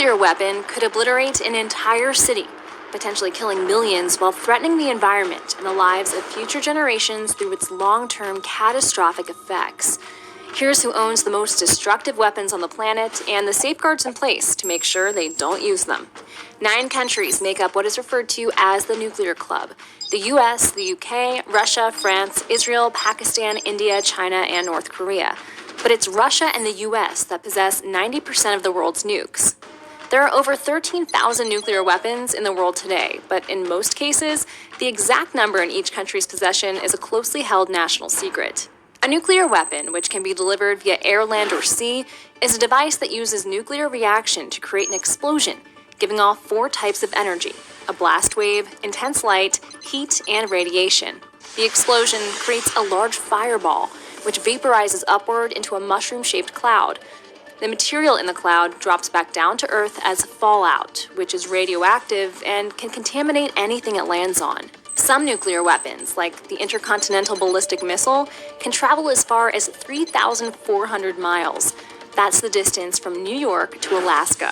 nuclear weapon could obliterate an entire city, potentially killing millions while threatening the environment and the lives of future generations through its long-term catastrophic effects. Here's who owns the most destructive weapons on the planet and the safeguards in place to make sure they don't use them. 9 countries make up what is referred to as the Nuclear Club: the US, the UK, Russia, France, Israel, Pakistan, India, China, and North Korea. But it's Russia and the US that possess 90% of the world's nukes. There are over 13,000 nuclear weapons in the world today, but in most cases, the exact number in each country's possession is a closely held national secret. A nuclear weapon, which can be delivered via air, land, or sea, is a device that uses nuclear reaction to create an explosion, giving off 4 types of energy: a blast wave, intense light, heat, and radiation. The explosion creates a large fireball, which vaporizes upward into a mushroom-shaped cloud. The material in the cloud drops back down to Earth as fallout, which is radioactive and can contaminate anything it lands on. Some nuclear weapons, like the intercontinental ballistic missile, can travel as far as 3,400 miles. That's the distance from New York to Alaska.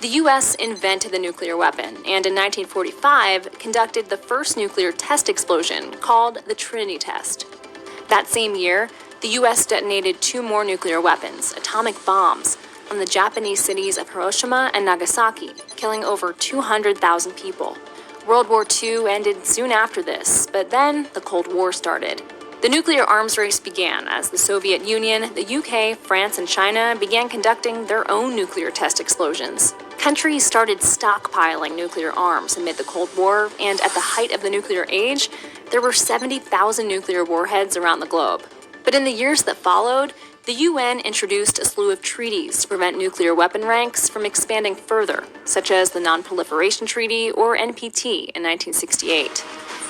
The US invented the nuclear weapon and in 1945 conducted the first nuclear test explosion called the Trinity Test. That same year, the US detonated 2 more nuclear weapons, atomic bombs, on the Japanese cities of Hiroshima and Nagasaki, killing over 200,000 people. World War II ended soon after this, but then the Cold War started. The nuclear arms race began as the Soviet Union, the UK, France, and China began conducting their own nuclear test explosions. Countries started stockpiling nuclear arms amid the Cold War, and at the height of the nuclear age, there were 70,000 nuclear warheads around the globe. But in the years that followed, the UN introduced a slew of treaties to prevent nuclear weapon ranks from expanding further, such as the Non-Proliferation Treaty, or NPT, in 1968.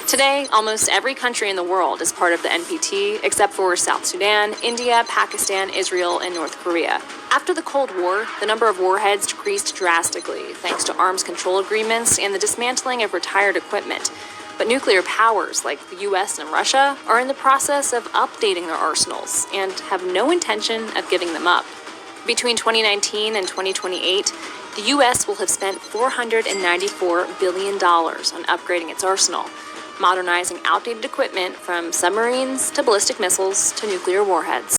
Today, almost every country in the world is part of the NPT, except for South Sudan, India, Pakistan, Israel, and North Korea. After the Cold War, the number of warheads decreased drastically, thanks to arms control agreements and the dismantling of retired equipment. But nuclear powers like the US and Russia are in the process of updating their arsenals and have no intention of giving them up. Between 2019 and 2028, the US will have spent $494 billion on upgrading its arsenal, modernizing outdated equipment from submarines to ballistic missiles to nuclear warheads.